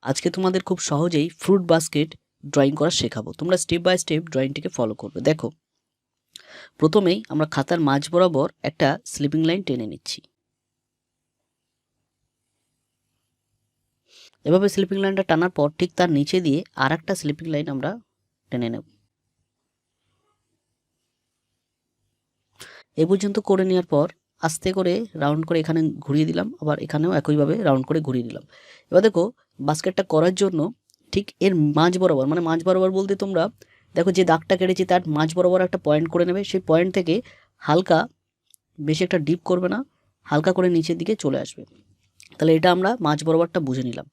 আজকে তোমাদের খুব সহজেই ফ্রুট বাস্কেট ড্রয়িং করা শেখাবো। তোমরা স্টেপ বাই স্টেপ ড্রয়িংটিকে ফলো করবে। দেখো, প্রথমেই আমরা খাতার মাঝ বরাবর একটা স্লিপিং লাইন টেনে নিচ্ছি। এভাবে স্লিপিং লাইনটা টানার পর ঠিক তার নিচে দিয়ে আর একটা স্লিপিং লাইন আমরা টেনে নেব। এ পর্যন্ত করে নেওয়ার পর আস্তে করে রাউন্ড করে এখানে ঘুরিয়ে দিলাম, আবার এখানেও একইভাবে রাউন্ড করে ঘুরিয়ে দিলাম। এবার দেখো, বাস্কেটটা করার জন্য ঠিক এর মাঝ বরাবর, মানে মাঝ বরাবর বলতে তোমরা দেখো যে দাগটা কেটেছি তার মাঝ বরাবর একটা পয়েন্ট করে নেবে। সেই পয়েন্ট থেকে হালকা, বেশি একটা ডিপ করবে না, হালকা করে নিচের দিকে চলে আসবে। তাহলে এটা আমরা মাঝ বরাবরটা বুঝে নিলাম।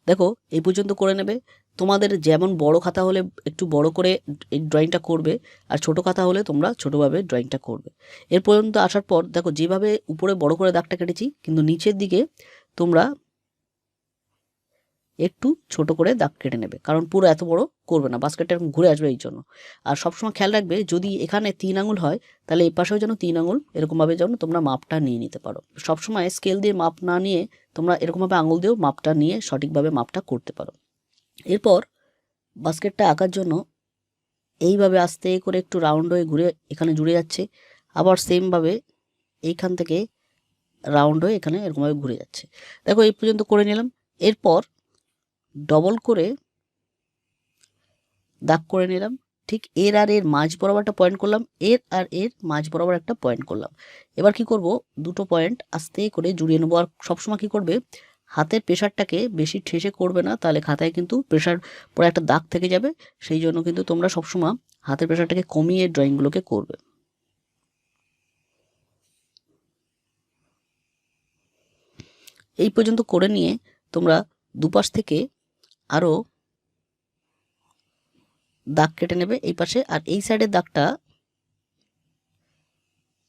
দেখো, এই পর্যন্ত করে নেবে। তোমাদের যেমন বড় খাতা হলে একটু বড় করে এই ড্রয়িংটা করবে, আর ছোট খাতা হলে তোমরা ছোটোভাবে ড্রয়িংটা করবে। এর পর্যন্ত আসার পর দেখো, যেভাবে উপরে বড় করে দাগটা কেটেছি, কিন্তু নিচের দিকে তোমরা একটু ছোট করে দাগ কেটে নেবে, কারণ পুরো এত বড় করবে না, বাস্কেটটা এরকম ঘুরে আসবে এই জন্য। আর সবসময় খেয়াল রাখবে, যদি এখানে 3 আঙুল হয় তাহলে এই পাশেও যেন 3 আঙুল এরকমভাবে যেন তোমরা মাপটা নিয়ে নিতে পারো। সবসময় স্কেল দিয়ে মাপ না নিয়ে তোমরা এরকমভাবে আঙুল দিয়েও মাপটা নিয়ে সঠিকভাবে মাপটা করতে পারো। এরপর বাস্কেটটা আঁকার জন্য এইভাবে আস্তে করে একটু রাউন্ড হয়ে ঘুরে এখানে জুড়ে যাচ্ছে, আবার সেমভাবে এইখান থেকে রাউন্ড হয়ে এখানে এরকমভাবে ঘুরে যাচ্ছে। দেখো, এই পর্যন্ত করে নিলাম। এরপর ডবল করে দাগ করে নিলাম। ঠিক এর আর এর মাঝ বরাবর একটা পয়েন্ট করলাম, এর আর এর মাঝ বরাবর একটা পয়েন্ট করলাম। এবার কি করব, দুটো পয়েন্ট আস্তে করে জুড়িয়ে নেবো। আর সবসময় কি করবে, হাতের প্রেশারটাকে বেশি ঠেসে করবে না, তাহলে খাতায় কিন্তু প্রেশার পরে একটা দাগ থেকে যাবে। সেই জন্য কিন্তু তোমরা সবসময় হাতের প্রেশারটাকে কমিয়ে ড্রয়িংগুলোকে করবে। এই পর্যন্ত করে নিয়ে তোমরা দুপাশ থেকে আরও দাগ কেটে নেবে এই পাশে, আর এই সাইডের দাগটা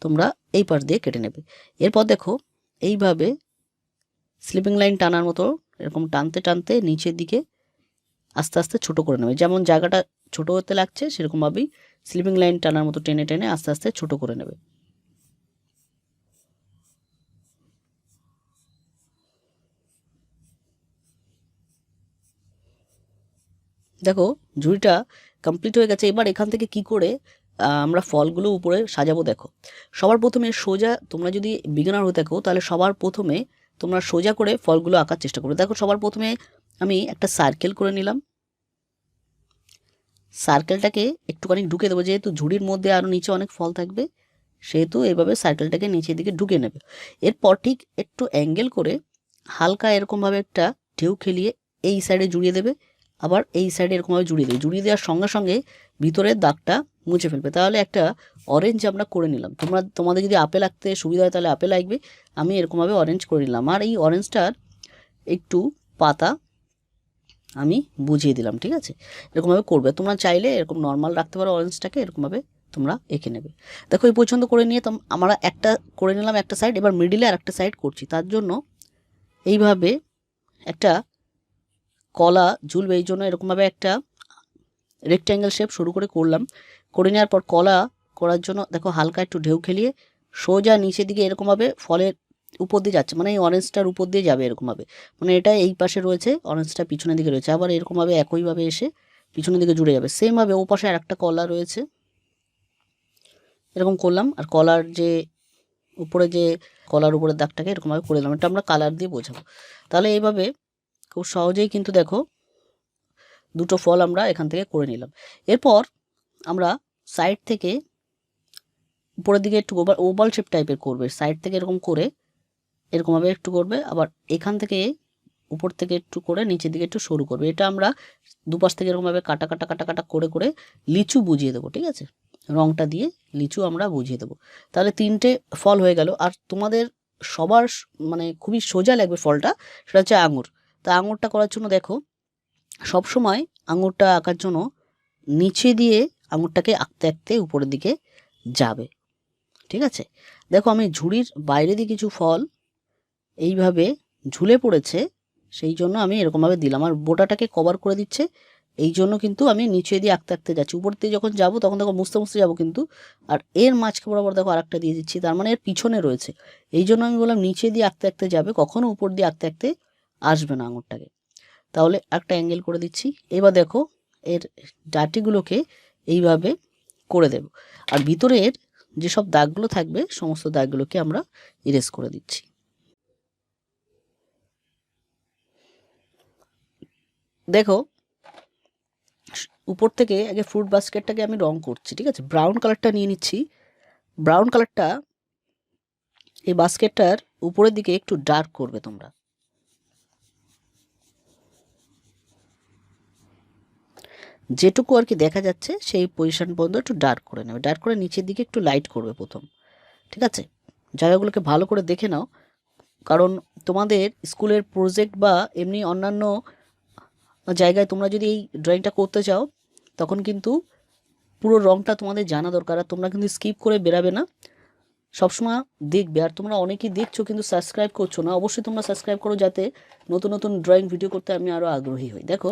তোমরা এই পাশ দিয়ে কেটে নেবে। এরপর দেখো, এইভাবে স্লিপিং লাইন টানার মতো এরকম টানতে টানতে নিচের দিকে আস্তে আস্তে ছোট করে নেবে। যেমন জায়গাটা ছোট হতে লাগছে সেরকমভাবেই স্লিপিং লাইন টানার মতো টেনে টেনে আস্তে আস্তে ছোট করে নেবে। দেখো, ঝুড়িটা কমপ্লিট হয়ে গেছে। এবার এখান থেকে কি করে আমরা ফলগুলো উপরে সাজাবো। দেখো, সবার প্রথমে সোজা, তোমরা যদি বিগিনার হয়ে থাকো তাহলে সবার প্রথমে তোমরা সোজা করে ফলগুলো আঁকার চেষ্টা করবে। দেখো, সবার প্রথমে আমি একটা সার্কেল করে নিলাম। সার্কেলটাকে একটুখানি ঢুকে দেবো, যেহেতু ঝুড়ির মধ্যে আরও নিচে অনেক ফল থাকবে, সেহেতু এইভাবে সার্কেলটাকে নিচের দিকে ঢুকে নেবে। এরপর ঠিক একটু অ্যাঙ্গেল করে হালকা এরকমভাবে একটা ঢেউ খেলিয়ে এই সাইডে জুড়িয়ে দেবে, আবার এই সাইডে এরকমভাবে জুড়িয়ে দেবে। জুড়িয়ে দেওয়ার সঙ্গে সঙ্গে ভিতরের দাগটা মুছে ফেলবে। তাহলে একটা অরেঞ্জ আমরা করে নিলাম। তোমাদের যদি আপেল আঁকতে সুবিধা হয় তাহলে আপেল আঁকবে, আমি এরকমভাবে অরেঞ্জ করে নিলাম। আর এই অরেঞ্জটার একটু পাতা আমি বুঝিয়ে দিলাম, ঠিক আছে? এরকমভাবে করবে। তোমরা চাইলে এরকম নর্মাল রাখতে পারো অরেঞ্জটাকে, এরকমভাবে তোমরা এঁকে নেবে। দেখো, এই পছন্দ করে নিয়ে আমরা একটা করে নিলাম একটা সাইড, এবার মিডিলে আর একটা সাইড করছি। তার জন্য এইভাবে একটা কলা ঝুলবে, এই জন্য এরকমভাবে একটা রেক্ট্যাঙ্গেল শেপ শুরু করে করলাম। করে নেওয়ার পর কলা করার জন্য দেখো হালকা একটু ঢেউ খেলিয়ে সোজা নিচের দিকে এরকমভাবে ফলের উপর দিয়ে যাচ্ছে, মানে এই অরেঞ্জটার উপর দিয়ে যাবে এরকমভাবে। মানে এটা এই পাশে রয়েছে, অরেঞ্জটা পিছনের দিকে রয়েছে, আবার এরকমভাবে একইভাবে এসে পিছনের দিকে জুড়ে যাবে। সেমভাবে ও পাশে আর একটা কলা রয়েছে, এরকম করলাম। আর কলার যে উপরে যে কলার উপরের দাগটাকে এরকমভাবে করে দিলাম। এটা আমরা কালার দিয়ে বোঝাবো। তাহলে এইভাবে খুব সহজেই কিন্তু দেখো দুটো ফল আমরা এখান থেকে করে নিলাম। এরপর আমরা সাইড থেকে উপরের দিকে একটু ওভাল শেপ টাইপের করবে। সাইড থেকে এরকম করে এরকমভাবে একটু করবে, আবার এখান থেকে উপর থেকে একটু করে নিচের দিকে একটু সরু করবে। এটা আমরা দুপাশ থেকে এরকমভাবে কাটা কাটা কাটা কাটা করে করে লিচু বুঝিয়ে দেবো, ঠিক আছে? রংটা দিয়ে লিচু আমরা বুঝিয়ে দেবো। তাহলে 3টে ফল হয়ে গেল। আর তোমাদের সবার মানে খুবই সোজা লাগবে ফলটা, সেটা হচ্ছে আঙুর। তা আঙুরটা করার জন্য দেখো, সবসময় আঙুরটা আঁকার জন্য নিচে দিয়ে আঙুরটাকে আঁকতে আঁকতে উপরের দিকে যাবে, ঠিক আছে? দেখো, আমি ঝুড়ির বাইরে দিয়ে কিছু ফল এইভাবে ঝুলে পড়েছে, সেই জন্য আমি এরকমভাবে দিলাম। আর বোটাটাকে কভার করে দিচ্ছে, এই জন্য কিন্তু আমি নিচে দিয়ে আঁকতে আঁকতে যাচ্ছি। উপর দিয়ে যখন যাবো তখন দেখো মুছতে মুছতে যাবো কিন্তু। আর এর মাঝকে বরাবর দেখো আরেকটা দিয়ে দিচ্ছি, তার মানে এর পিছনে রয়েছে। এই জন্য আমি বললাম নিচে দিয়ে আঁকতে আঁকতে যাবে, কখনো উপর দিয়ে আঁকতে আঁকতে আসবে না আঙুরটাকে। তাহলে একটা অ্যাঙ্গেল করে দিচ্ছি। এবার দেখো এর ডাটিগুলোকে এইভাবে করে দেব, আর ভিতরের যেসব দাগগুলো থাকবে সমস্ত দাগগুলোকে আমরা ইরেজ করে দিচ্ছি। দেখো উপর থেকে আগে ফ্রুট বাস্কেটটাকে আমি রং করছি, ঠিক আছে। ব্রাউন কালারটা নিয়ে নিচ্ছি। ব্রাউন কালারটা এই বাস্কেটটার উপরের দিকে একটু ডার্ক করবে তোমরা। যেটুকু আর কি দেখা যাচ্ছে সেই পজিশন পর্যন্ত একটু ডার্ক করে নেবে। ডার্ক করে নিচের দিকে একটু লাইট করবে প্রথম, ঠিক আছে। জায়গাগুলোকে ভালো করে দেখে নাও, কারণ তোমাদের স্কুলের প্রজেক্ট বা এমনি অন্যান্য জায়গায় তোমরা যদি এই ড্রয়িংটা করতে চাও তখন কিন্তু পুরো রংটা তোমাদের জানা দরকার। আর তোমরা কিন্তু স্কিপ করে বেরাবে না, সবসময় দেখবে। আর তোমরা অনেকেই দেখছো কিন্তু সাবস্ক্রাইব করছো না, অবশ্যই তোমরা সাবস্ক্রাইব করো যাতে নতুন নতুন ড্রয়িং ভিডিও করতে আমি আরও আগ্রহী হই। দেখো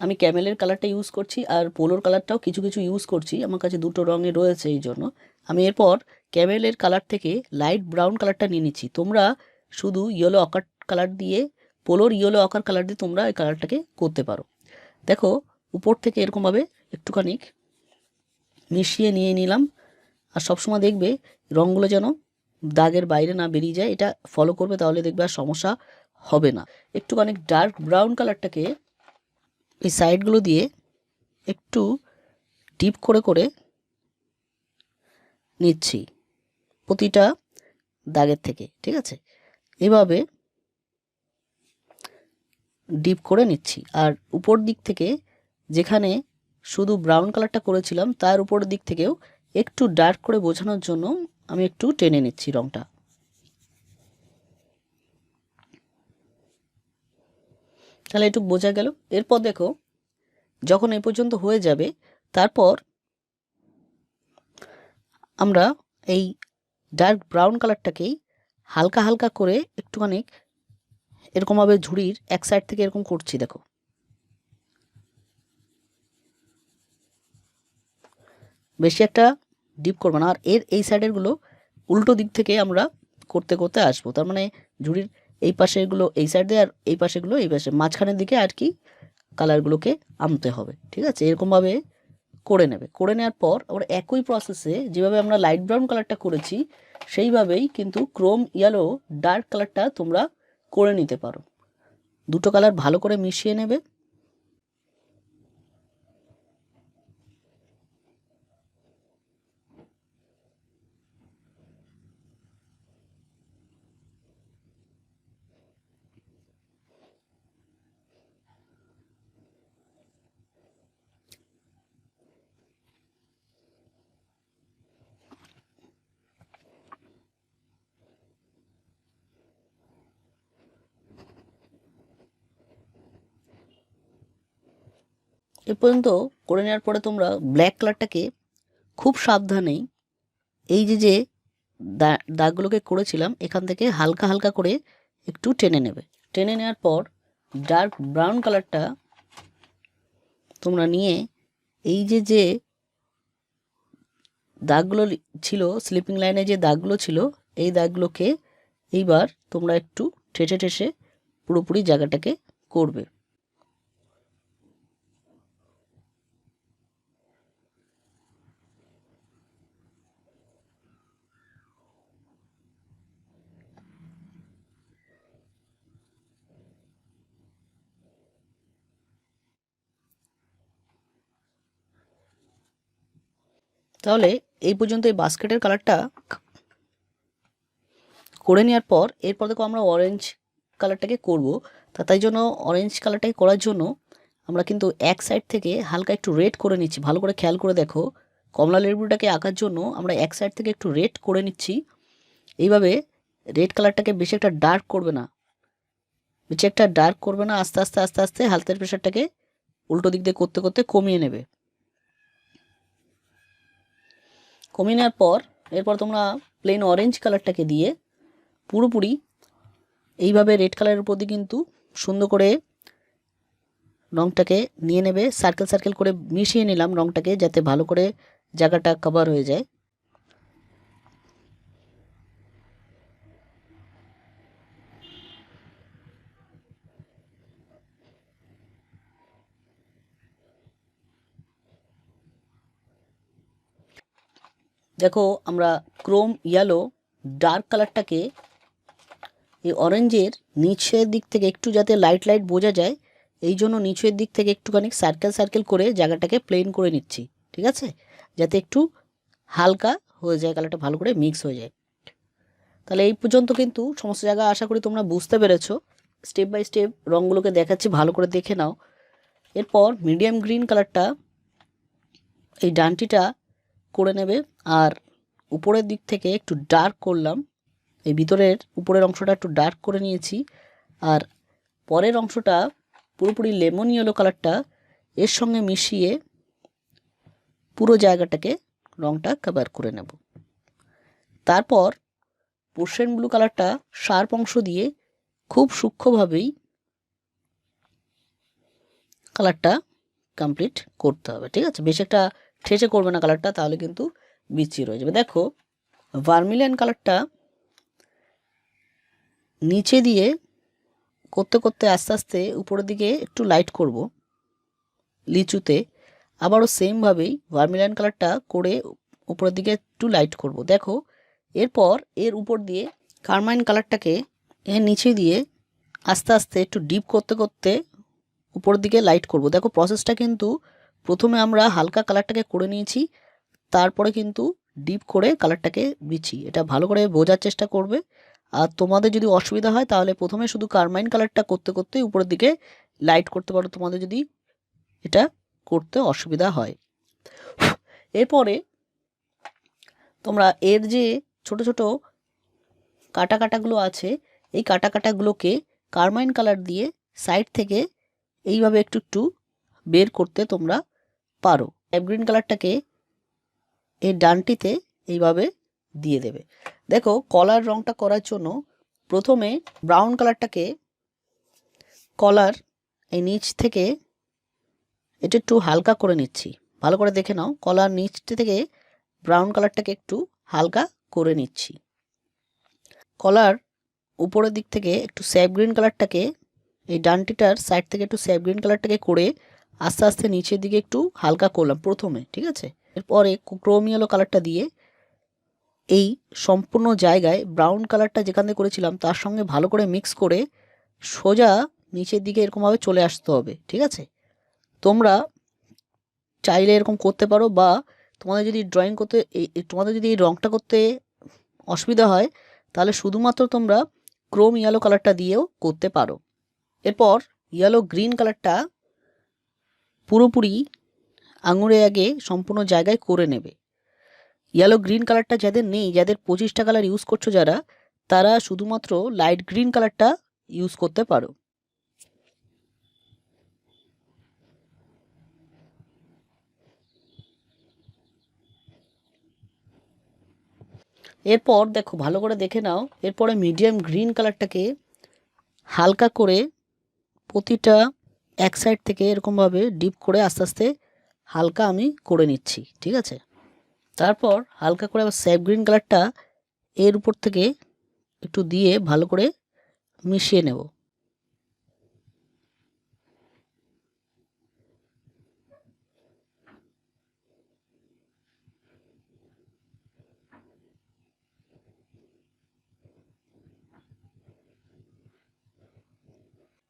আমি ক্যামেলের কালারটা ইউজ করছি আর পোলোর কালারটাও কিছু কিছু ইউজ করছি, আমার কাছে দুটো রঙে রয়েছে, এই জন্য আমি এরপর ক্যামেলের কালার থেকে লাইট ব্রাউন কালারটা নিয়ে নিচ্ছি। তোমরা শুধু ইয়েলো অকার কালার দিয়ে, পোলোর ইয়েলো অকার কালার দিয়ে তোমরা এই কালারটাকে করতে পারো। দেখো উপর থেকে এরকমভাবে একটুখানি মিশিয়ে নিয়ে নিলাম। আর সবসময় দেখবে রঙগুলো যেন দাগের বাইরে না বেরিয়ে যায়, এটা ফলো করবে, তাহলে দেখবে আর সমস্যা হবে না। একটুখানি ডার্ক ব্রাউন কালারটাকে এই সাইডগুলো দিয়ে একটু ডিপ করে করে নিচ্ছি প্রতিটা দাগের থেকে, ঠিক আছে। এভাবে ডিপ করে নিচ্ছি। আর উপর দিক থেকে যেখানে শুধু ব্রাউন কালারটা করেছিলাম তার উপরের দিক থেকেও একটু ডার্ক করে বোঝানোর জন্য আমি একটু টেনে নিচ্ছি রঙটা। তাহলে একটু বোঝা গেল। এরপর দেখো যখন এই পর্যন্ত হয়ে যাবে তারপর আমরা এই ডার্ক ব্রাউন কালারটাকেই হালকা হালকা করে একটুখানি এরকমভাবে ঝুড়ির এক সাইড থেকে এরকম করছি। দেখো বেশি একটা ডিপ করবো না। আর এর এই সাইডেরগুলো উল্টো দিক থেকে আমরা করতে করতে আসবো, তার মানে ঝুড়ির এই পাশেগুলো এই সাইড দিয়ে আর এই পাশেগুলো এই পাশে, মাঝখানের দিকে আর কি কালারগুলোকে আনতে হবে, ঠিক আছে। এরকমভাবে করে নেবে। করে নেওয়ার পর আমরা একই প্রসেসে যেভাবে আমরা লাইট ব্রাউন কালারটা করেছি সেইভাবেই কিন্তু ক্রোম ইয়েলো ডার্ক কালারটা তোমরা করে নিতে পারো। দুটো কালার ভালো করে মিশিয়ে নেবে। এ পর্যন্ত করে নেওয়ার পরে তোমরা ব্ল্যাক কালারটাকে খুব সাবধানেই এই যে যে দাগগুলোকে করেছিলাম এখান থেকে হালকা হালকা করে একটু টেনে নেবে। টেনে নেওয়ার পর ডার্ক ব্রাউন কালারটা তোমরা নিয়ে এই যে যে দাগগুলো ছিল স্লিপিং লাইনে, যে দাগগুলো ছিল এই দাগগুলোকে এইবার তোমরা একটু ঠেসে ঠেসে পুরোপুরি জায়গাটাকে করবে। তাহলে এই পর্যন্ত এই বাস্কেটের কালারটা করে নেওয়ার পর এরপর দেখো আমরা অরেঞ্জ কালারটাকে করব। তাই জন্য অরেঞ্জ কালারটাকে করার জন্য আমরা কিন্তু এক সাইড থেকে হালকা একটু রেড করে নিচ্ছি। ভালো করে খেয়াল করে দেখো, কমলা লেবুটাকে আঁকার জন্য আমরা এক সাইড থেকে একটু রেড করে নিচ্ছি। এইভাবে রেড কালারটাকে বেশি একটা ডার্ক করবে না, বেশি একটা ডার্ক করবে না, আস্তে আস্তে আস্তে আস্তে হালতের প্রেশারটাকে উল্টো দিক দিয়ে করতে করতে কমিয়ে নেবে। কমিয়ে নেওয়ার পর এরপর তোমরা প্লেন অরেঞ্জ কালারটাকে দিয়ে পুরোপুরি এইভাবে রেড কালারের উপর দিয়ে কিন্তু সুন্দর করে রঙটাকে নিয়ে নেবে। সার্কেল সার্কেল করে মিশিয়ে নিলাম রঙটাকে যাতে ভালো করে জায়গাটা কভার হয়ে যায়। দেখো আমরা ক্রোম ইয়েলো ডার্ক কালারটাকে এই অরেঞ্জের নিচের দিক থেকে একটু যাতে লাইট লাইট বোঝা যায় এই জন্য নিচের দিক থেকে একটুখানি সার্কেল সার্কেল করে জায়গাটাকে প্লেন করে নিচ্ছি, ঠিক আছে, যাতে একটু হালকা হয়ে যায়, কালারটা ভালো করে মিক্স হয়ে যায়। তাহলে এই পর্যন্ত কিন্তু সমস্ত জায়গা আশা করি তোমরা বুঝতে পেরেছো। স্টেপ বাই স্টেপ রঙগুলোকে দেখাচ্ছি, ভালো করে দেখে নাও। এরপর মিডিয়াম গ্রিন কালারটা এই ডানটিটা করে নেবে, আর উপরের দিক থেকে একটু ডার্ক করলাম, এই ভিতরের উপরের অংশটা একটু ডার্ক করে নিয়েছি, আর পরের অংশটা পুরোপুরি লেমন ইয়েলো কালারটা এর সঙ্গে মিশিয়ে পুরো জায়গাটাকে রঙটা কভার করে নেব। তারপর পোর্শন ব্লু কালারটা শার্প অংশ দিয়ে খুব সূক্ষ্মভাবেই কালারটা কমপ্লিট করতে হবে, ঠিক আছে, বেশ একটা ঠেসে করবে না কালারটা, তাহলে কিন্তু বিচ্ছিরি হয়ে যাবে। দেখো ভার্মিলিয়ন কালারটা নিচে দিয়ে করতে করতে আস্তে আস্তে উপরের দিকে একটু লাইট করব লিচুতে, আবারও সেমভাবেই ভার্মিলিয়ন কালারটা করে উপরের দিকে একটু লাইট করব। দেখো এরপর এর উপর দিয়ে কারমাইন কালারটাকে এর নিচে দিয়ে আস্তে আস্তে একটু ডিপ করতে করতে উপরের দিকে লাইট করব। দেখো প্রসেসটা কিন্তু প্রথমে আমরা হালকা কালারটাকে করে নিয়েছি, তারপরে কিন্তু ডিপ করে কালারটাকে দিচ্ছি, এটা ভালো করে বোঝার চেষ্টা করবে। আর তোমাদের যদি অসুবিধা হয় তাহলে প্রথমে শুধু কারমাইন কালারটা করতে করতে উপরের দিকে লাইট করতে পারো, তোমাদের যদি এটা করতে অসুবিধা হয়। এরপরে তোমরা এর যে ছোট ছোট কাটা কাটাগুলো আছে এই কাটা কাটাগুলোকে কারমাইন কালার দিয়ে সাইড থেকে এইভাবে একটু একটু বের করতে তোমরা পারো। গ্রিন কালারটাকে এই ডানটিতে এইভাবে দিয়ে দেবে। দেখো কলার রঙটা করার জন্য প্রথমে ব্রাউন কালারটাকে কলার এই নিচ থেকে এটা একটু হালকা করে নিচ্ছি, ভালো করে দেখে নাও, কলার নিচ থেকে ব্রাউন কালারটাকে একটু হালকা করে নিচ্ছি। কলার উপরের দিক থেকে একটু স্যাপ গ্রিন কালারটাকে এই ডানটিটার সাইড থেকে একটু স্যাপ গ্রিন কালারটাকে করে আস্তে আস্তে নিচের দিকে একটু হালকা করলাম প্রথমে, ঠিক আছে। এরপরে ক্রোম ইয়েলো কালারটা দিয়ে এই সম্পূর্ণ জায়গায় ব্রাউন কালারটা যেখান থেকে করেছিলাম তার সঙ্গে ভালো করে মিক্স করে সোজা নিচের দিকে এরকমভাবে চলে আসতে হবে, ঠিক আছে। তোমরা চাইলে এরকম করতে পারো, বা তোমাদের যদি ড্রয়িং করতে তোমাদের যদি এই রঙটা করতে অসুবিধা হয় তাহলে শুধুমাত্র তোমরা ক্রোম ইয়েলো কালারটা দিয়েও করতে পারো। এরপর ইয়েলো গ্রিন কালারটা পুরোপুরি আঙুরে আগে সম্পূর্ণ জায়গায় করে নেবে। ইয়েলো গ্রিন কালারটা যাদের নেই, যাদের 25টা কালার ইউজ করছো যারা, তারা শুধুমাত্র লাইট গ্রিন কালারটা ইউজ করতে পারো। এরপর দেখো ভালো করে দেখে নাও, এরপরে মিডিয়াম গ্রিন কালারটাকে হালকা করে প্রতিটা এক সাইড থেকে এরকমভাবে ডিপ করে আস্তে আস্তে হালকা আমি করে নিচ্ছি, ঠিক আছে। তারপর হালকা করে আবার স্যাপ গ্রিন কালারটা এর উপর থেকে একটু দিয়ে ভালো করে মিশিয়ে নেব।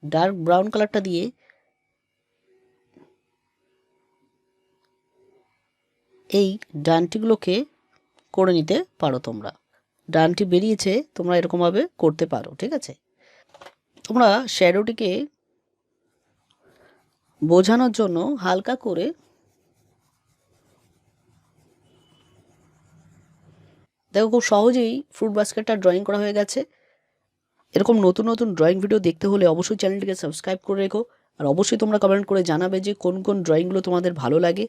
ডার্ক ব্রাউন কালারটা দিয়ে এই ডানটিগুলোকে করে নিতে পারো তোমরা। ডানটি বেরিয়েছে তোমরা এরকমভাবে করতে পারো, ঠিক আছে। তোমরা শ্যাডোটিকে বোঝানোর জন্য হালকা করে দেখো খুব সহজেই ফ্রুট বাস্কেটটা ড্রয়িং করা হয়ে গেছে। এরকম নতুন নতুন ড্রয়িং ভিডিও দেখতে হলে অবশ্যই চ্যানেলটিকে সাবস্ক্রাইব করে রেখো, আর অবশ্যই তোমরা কমেন্ট করে জানাবে যে কোন কোন ড্রয়িংগুলো তোমাদের ভালো লাগে,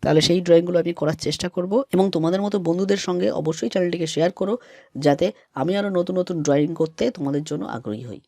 তাহলে সেই ড্রয়িংগুলো আমি করার চেষ্টা করব। এবং তোমাদের মতো বন্ধুদের সঙ্গে অবশ্যই চ্যানেলটিকে শেয়ার করো, যাতে আমি আরও নতুন নতুন ড্রয়িং করতে তোমাদের জন্য আগ্রহী হই।